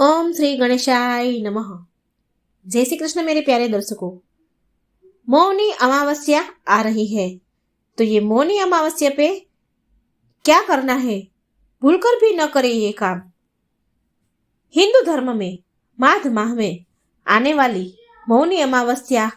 ओम श्री गणेशाय नमः। जय श्री कृष्ण मेरे प्यारे दर्शकों। मौनी अमावस्या आ रही है, तो ये मौनी अमावस्या पे क्या करना है, भूलकर भी न करें ये काम। हिंदू धर्म में माघ माह में आने वाली मौनी अमावस्या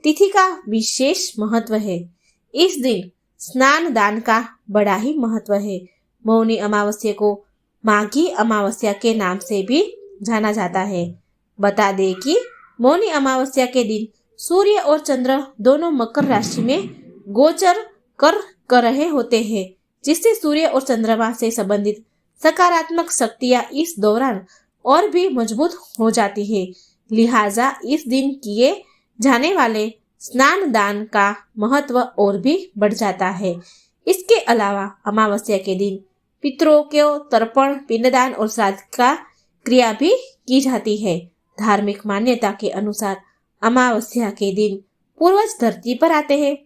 तिथि का विशेष महत्व है। इस दिन स्नान दान का बड़ा ही महत्व है। मौनी अमावस्या को माघी अमावस्या के नाम से भी जाना जाता है। बता दें कि मौनी अमावस्या के दिन सूर्य और चंद्र दोनों मकर राशि में गोचर कर रहे होते हैं, जिससे सूर्य और चंद्रमा से संबंधित सकारात्मक शक्तियां इस दौरान और भी मजबूत हो जाती है। लिहाजा इस दिन किए जाने वाले स्नान दान का महत्व और भी बढ़ जाता है। इसके अलावा अमावस्या के दिन पितरों को तर्पण, पिंडदान और श्राद्ध का क्रिया भी की जाती है। धार्मिक मान्यता के अनुसार अमावस्या के दिन पूर्वज धरती पर आते हैं,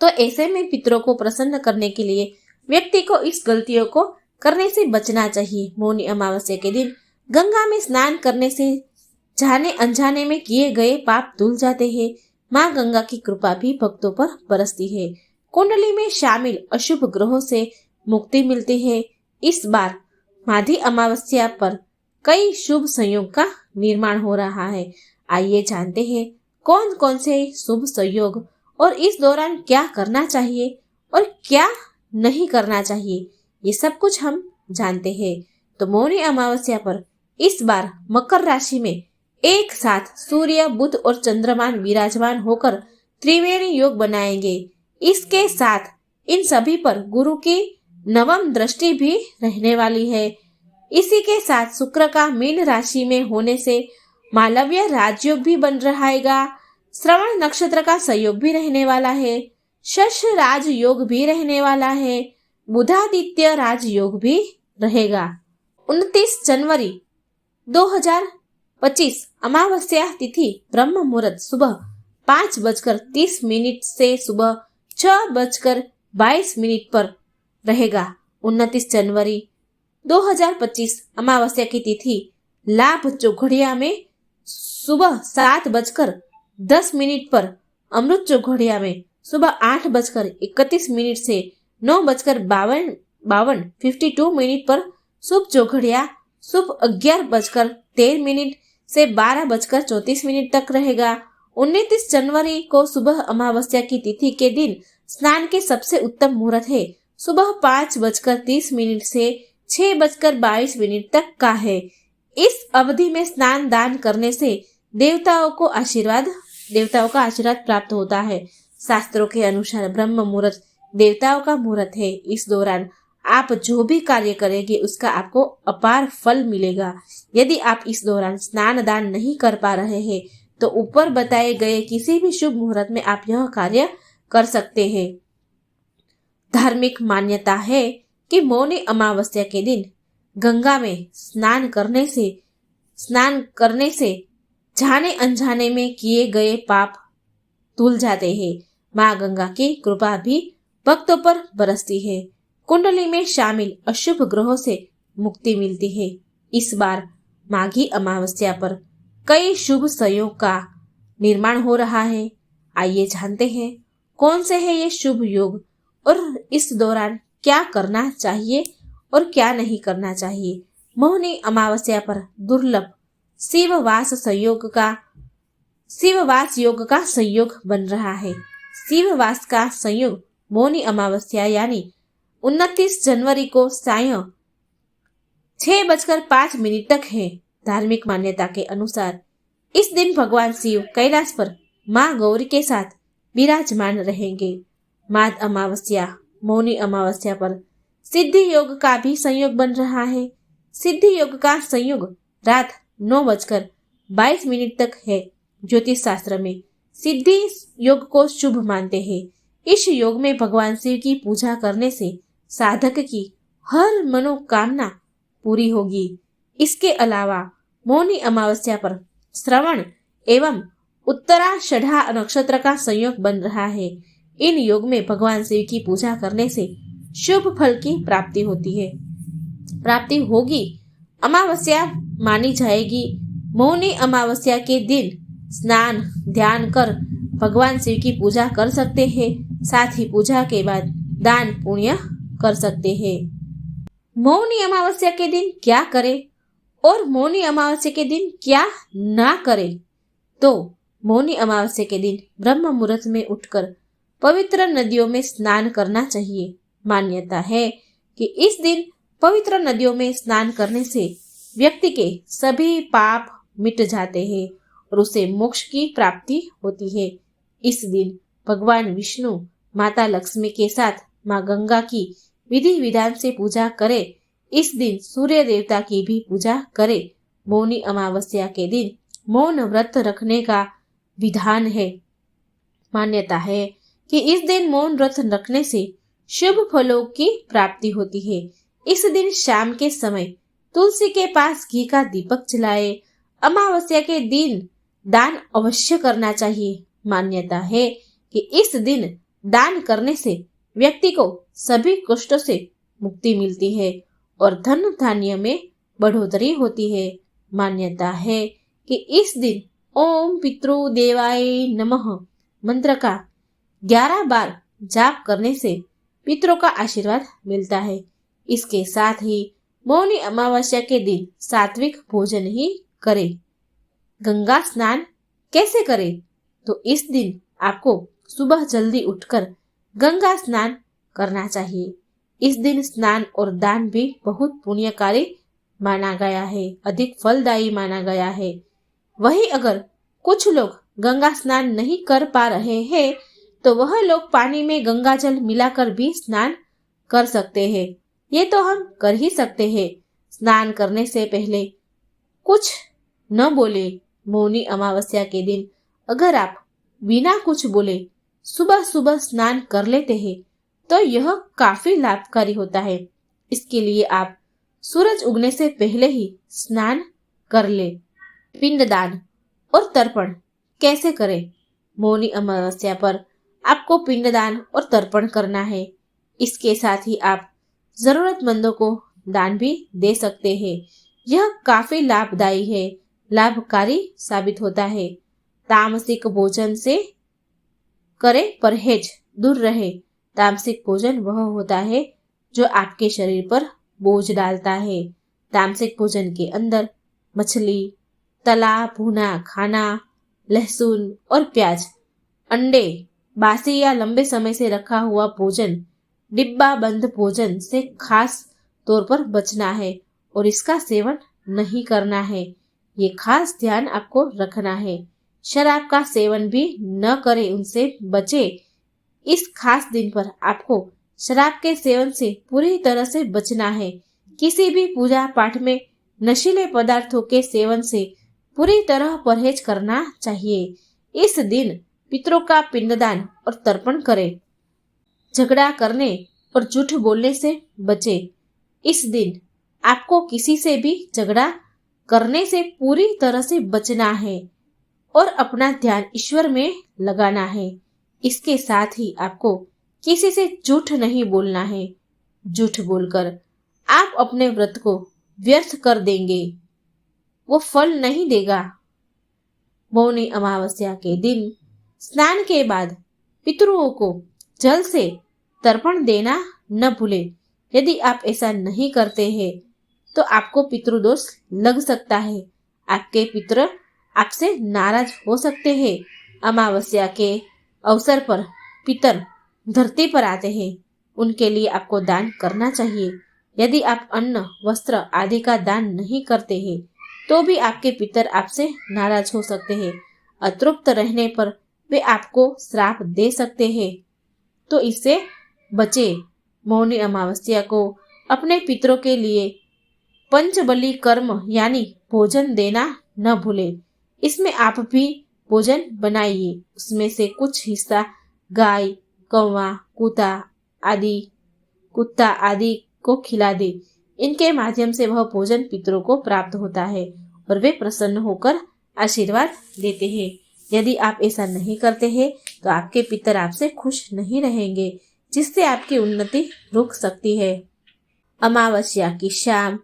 तो ऐसे में पितरों को प्रसन्न करने के लिए व्यक्ति को इस गलतियों को करने से बचना चाहिए। मौनी अमावस्या के दिन गंगा में स्नान करने से जाने अनजाने में किए गए पाप धुल जाते हैं। माँ गंगा की कृपा भी भक्तों पर बरसती है। कुंडली में शामिल अशुभ ग्रहों से मुक्ति मिलती है। इस बार माघी अमावस्या पर कई शुभ संयोग का निर्माण हो रहा है। आइए जानते हैं कौन कौन से शुभ संयोग और इस दौरान क्या करना चाहिए और क्या नहीं करना चाहिए, ये सब कुछ हम जानते हैं। तो मौनी अमावस्या पर इस बार मकर राशि में एक साथ सूर्य, बुध और चंद्रमा विराजमान होकर त्रिवेणी योग बनाएंगे। इसके साथ इन सभी पर गुरु की नवम दृष्टि भी रहने वाली है। इसी के साथ शुक्र का मीन राशि में होने से मालव्य राजयोग भी बन रहेगा। श्रवण नक्षत्र का संयोग भी रहने वाला है। शश राज योग भी रहने वाला है। बुधादित्य राज योग भी रहेगा। 29 जनवरी 2025 अमावस्या तिथि ब्रह्म मुहूर्त सुबह 5:30 से सुबह 6:22 पर रहेगा। 29 जनवरी 2025 अमावस्या की तिथि लाभ चौघड़िया में सुबह 7:10 पर, अमृत चौघड़िया में सुबह 8:31 से 9:52 पर शुभ चौघड़िया शुभ 11:13 से 12:34 तक रहेगा। 29 जनवरी को सुबह अमावस्या की तिथि के दिन स्नान के सबसे उत्तम मुहूर्त है। सुबह 5:30 से 6:22 तक का है। इस अवधि में स्नान दान करने से देवताओं का आशीर्वाद प्राप्त होता है। शास्त्रों के अनुसार ब्रह्म मुहूर्त देवताओं का मुहूर्त है। इस दौरान आप जो भी कार्य करेंगे उसका आपको अपार फल मिलेगा। यदि आप इस दौरान स्नान दान नहीं कर पा रहे हैं तो ऊपर बताए गए किसी भी शुभ मुहूर्त में आप यह कार्य कर सकते हैं। धार्मिक मान्यता है कि मौनी अमावस्या के दिन गंगा में स्नान करने से जाने अनजाने में किए गए पाप धुल जाते हैं। माँ गंगा की कृपा भी भक्तों पर बरसती है। कुंडली में शामिल अशुभ ग्रहों से मुक्ति मिलती है। इस बार माघी अमावस्या पर कई शुभ संयोग का निर्माण हो रहा है। आइए जानते हैं कौन से है ये शुभ योग और इस दौरान क्या करना चाहिए और क्या नहीं करना चाहिए। मौनी अमावस्या पर दुर्लभ शिववास योग का संयोग बन रहा है। शिववास का संयोग मौनी अमावस्या यानी 29 जनवरी को साय 6:05 तक है। धार्मिक मान्यता के अनुसार इस दिन भगवान शिव कैलाश पर माँ गौरी के साथ विराजमान रहेंगे। माघ अमावस्या मौनी अमावस्या पर सिद्धि योग का भी संयोग बन रहा है। सिद्धि योग का संयोग रात 9:22 तक है। ज्योतिष शास्त्र में सिद्धि योग को शुभ मानते हैं। इस योग में भगवान शिव की पूजा करने से साधक की हर मनोकामना पूरी होगी। इसके अलावा मौनी अमावस्या पर श्रवण एवं उत्तराषाढ़ नक्षत्र का संयोग बन रहा है। इन योग में भगवान शिव की पूजा करने से शुभ फल की प्राप्ति होगी अमावस्या मानी जाएगी। मौनी अमावस्या के दिन स्नान ध्यान कर भगवान शिव की पूजा कर सकते हैं। साथ ही पूजा के बाद दान पुण्य कर सकते हैं। मौनी अमावस्या के दिन क्या करें और मौनी अमावस्या के दिन क्या ना करें? तो मौनी अमावस्या के दिन ब्रह्म मुहूर्त में उठकर पवित्र नदियों में स्नान करना चाहिए। मान्यता है कि इस दिन पवित्र नदियों में स्नान करने से व्यक्ति के सभी पाप मिट जाते हैं और उसे मोक्ष की प्राप्ति होती है। इस दिन भगवान विष्णु, माता लक्ष्मी के साथ माँ गंगा की विधि विधान से पूजा करे। इस दिन सूर्य देवता की भी पूजा करे। मौनी अमावस्या के दिन मौन व्रत रखने का विधान है। मान्यता है कि इस दिन मौन व्रत रखने से शुभ फलों की प्राप्ति होती है। इस दिन शाम के समय तुलसी के पास घी का दीपक जलाए। अमावस्या के दिन दान अवश्य करना चाहिए। मान्यता है कि इस दिन दान करने से व्यक्ति को सभी कष्टों से मुक्ति मिलती है और धन धान्य में बढ़ोतरी होती है। मान्यता है कि इस दिन ओम पितृदेवाय नमः मंत्र का 11 बार जाप करने से पितरों का आशीर्वाद मिलता है। इसके साथ ही मौनी अमावस्या के दिन सात्विक भोजन ही करें। गंगा स्नान कैसे करें? तो इस दिन आपको सुबह जल्दी उठकर गंगा स्नान करना चाहिए। इस दिन स्नान और दान भी बहुत पुण्यकारी माना गया है, अधिक फलदायी माना गया है। वहीं अगर कुछ लोग गंगा स्नान नहीं कर पा रहे हैं तो वह लोग पानी में गंगा जल मिलाकर भी स्नान कर सकते हैं। ये तो हम कर ही सकते हैं। स्नान करने से पहले कुछ न बोले। मौनी अमावस्या के दिन अगर आप बिना कुछ बोले सुबह सुबह स्नान कर लेते हैं तो यह काफी लाभकारी होता है। इसके लिए आप सूरज उगने से पहले ही स्नान कर ले। पिंडदान और तर्पण कैसे करें? मौनी अमावस्या पर आपको पिंडदान और तर्पण करना है। इसके साथ ही आप जरूरतमंदों को दान भी दे सकते हैं। यह काफी लाभदायी है, लाभकारी साबित होता है। तामसिक भोजन से करे परहेज, दूर रहे। तामसिक भोजन वह होता है जो आपके शरीर पर बोझ डालता है। तामसिक भोजन के अंदर मछली, तला भुना खाना, लहसुन और प्याज, अंडे, बासी या लंबे समय से रखा हुआ भोजन, डिब्बा बंद भोजन से खास तौर पर बचना है और इसका सेवन नहीं करना है। ये खास ध्यान आपको रखना है। शराब का सेवन भी न करें, उनसे बचे। इस खास दिन पर आपको शराब के सेवन से पूरी तरह से बचना है। किसी भी पूजा पाठ में नशीले पदार्थों के सेवन से पूरी तरह परहेज करना चाहिए। इस दिन पितरों का पिंडदान और तर्पण करें। झगड़ा करने और झूठ बोलने से बचे। इस दिन आपको किसी से भी झगड़ा करने से पूरी तरह से बचना है और अपना ध्यान ईश्वर में लगाना है। इसके साथ ही आपको किसी से झूठ नहीं बोलना है। झूठ बोलकर आप अपने व्रत को व्यर्थ कर देंगे, वो फल नहीं देगा। मौनी अमावस्या के दिन स्नान के बाद पितरों को जल से तर्पण देना न भूले। यदि आप ऐसा नहीं करते हैं तो आपको पितृदोष लग सकता है। आपके पितर आपसे नाराज हो सकते हैं। अमावस्या के अवसर पर पितर धरती पर आते हैं, उनके लिए आपको दान करना चाहिए। यदि आप अन्न, वस्त्र आदि का दान नहीं करते हैं तो भी आपके पितर आपसे नाराज हो सकते हैं। अतृप्त रहने पर वे आपको श्राप दे सकते हैं, तो इससे बचे। मौनी अमावस्या को अपने पितरों के लिए पंचबली कर्म यानी भोजन देना न भूले। इसमें आप भी भोजन बनाइए। उसमें से कुछ हिस्सा गाय, कौवा, कुत्ता आदि को खिला दे। इनके माध्यम से वह भोजन पितरों को प्राप्त होता है और वे प्रसन्न होकर आशीर्वाद देते हैं। यदि आप ऐसा नहीं करते हैं तो आपके पितर आपसे खुश नहीं रहेंगे, जिससे आपकी उन्नति रुक सकती है। अमावस्या की शाम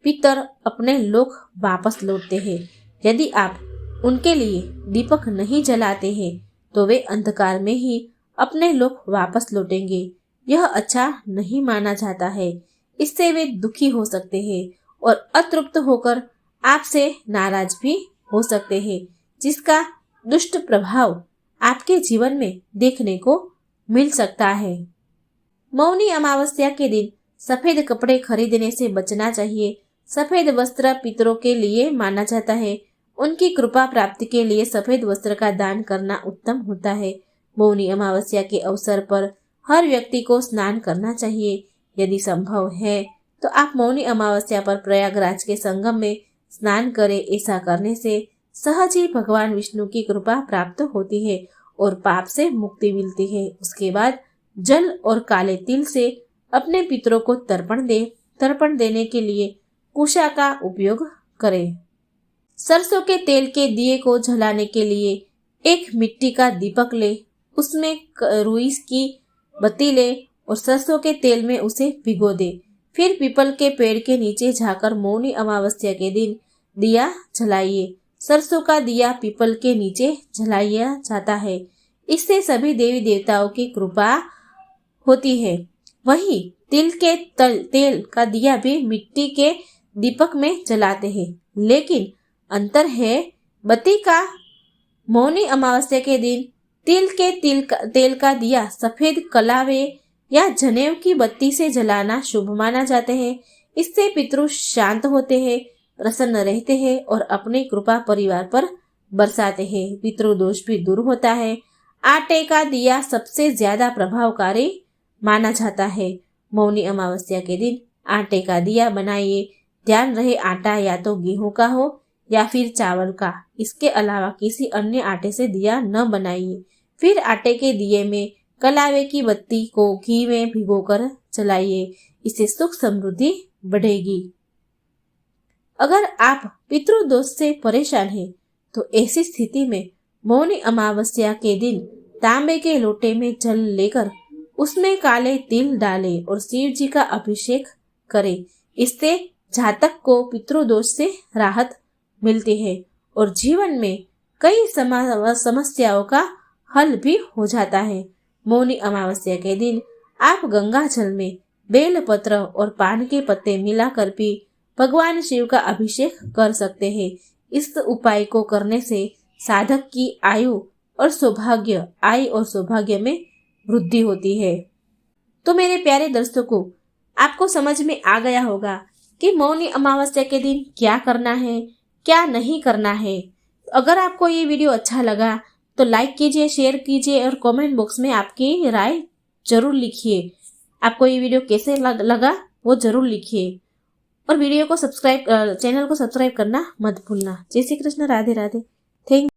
पितर अपने लोक वापस लौटते हैं। यदि आप उनके लिए दीपक नहीं जलाते हैं तो वे अंधकार में ही अपने लोक वापस लौटेंगे। यह अच्छा नहीं माना जाता है। इससे वे दुखी हो सकते हैं और अतृप्त होकर आपसे नाराज भी हो सकते हैं, जिसका दुष्ट प्रभाव आपके जीवन में देखने को मिल सकता है। मौनी अमावस्या के दिन सफेद कपड़े खरीदने से बचना चाहिए। सफेद वस्त्र पितरों के लिए माना जाता है। उनकी कृपा प्राप्ति के लिए सफेद वस्त्र का दान करना उत्तम होता है। मौनी अमावस्या के अवसर पर हर व्यक्ति को स्नान करना चाहिए। यदि संभव है तो आप मौनी अमावस्या पर प्रयागराज के संगम में स्नान करें। ऐसा करने से सहज ही भगवान विष्णु की कृपा प्राप्त होती है और पाप से मुक्ति मिलती है। उसके बाद जल और काले तिल से अपने पितरों को तर्पण देने के लिए कुशा का उपयोग करें। सरसों के तेल के दिए को जलाने के लिए एक मिट्टी का दीपक ले, उसमें रुई की बत्ती ले और सरसों के तेल में उसे भिगो दे। फिर पीपल के पेड़ के नीचे जाकर मौनी अमावस्या के दिन दिया जलाइए। सरसों का दिया पीपल के नीचे जलाया जाता है। इससे सभी देवी देवताओं की कृपा होती है। वही तिल के तेल का दिया भी मिट्टी के दीपक में जलाते हैं, लेकिन अंतर है बत्ती का। मौनी अमावस्या के दिन तेल का दिया सफेद कलावे या जनेऊ की बत्ती से जलाना शुभ माना जाता है। इससे पितृ शांत होते हैं, प्रसन्न रहते हैं और अपनी कृपा परिवार पर बरसाते हैं। पितृदोष भी दूर होता है। आटे का दिया सबसे ज्यादा प्रभावकारी माना जाता है। मौनी अमावस्या के दिन आटे का दिया बनाइए। ध्यान रहे आटा या तो गेहूं का हो या फिर चावल का। इसके अलावा किसी अन्य आटे से दिया न बनाइए। फिर आटे के दिए में कलावे की बत्ती को घी में भिगोकर जलाइए। इससे सुख समृद्धि बढ़ेगी। अगर आप पितृदोष से परेशान हैं तो ऐसी स्थिति में मौनी अमावस्या के दिन तांबे के लोटे में जल लेकर उसमें काले तिल डालें और शिव जी का अभिषेक करें। इससे जातक को पितृदोष से राहत मिलती है और जीवन में कई समस्याओं का हल भी हो जाता है। मौनी अमावस्या के दिन आप गंगा जल में बेल पत्र और पान के पत्ते मिलाकर भी भगवान शिव का अभिषेक कर सकते हैं। इस उपाय को करने से साधक की आयु और सौभाग्य में वृद्धि होती है। तो मेरे प्यारे दर्शकों, आपको समझ में आ गया होगा कि मौनी अमावस्या के दिन क्या करना है, क्या नहीं करना है। अगर आपको ये वीडियो अच्छा लगा तो लाइक कीजिए, शेयर कीजिए और कमेंट बॉक्स में आपकी राय जरूर लिखिए। आपको ये वीडियो कैसे लगा वो जरूर लिखिए और चैनल को सब्सक्राइब करना मत भूलना। जय श्री कृष्ण, राधे राधे। थैंक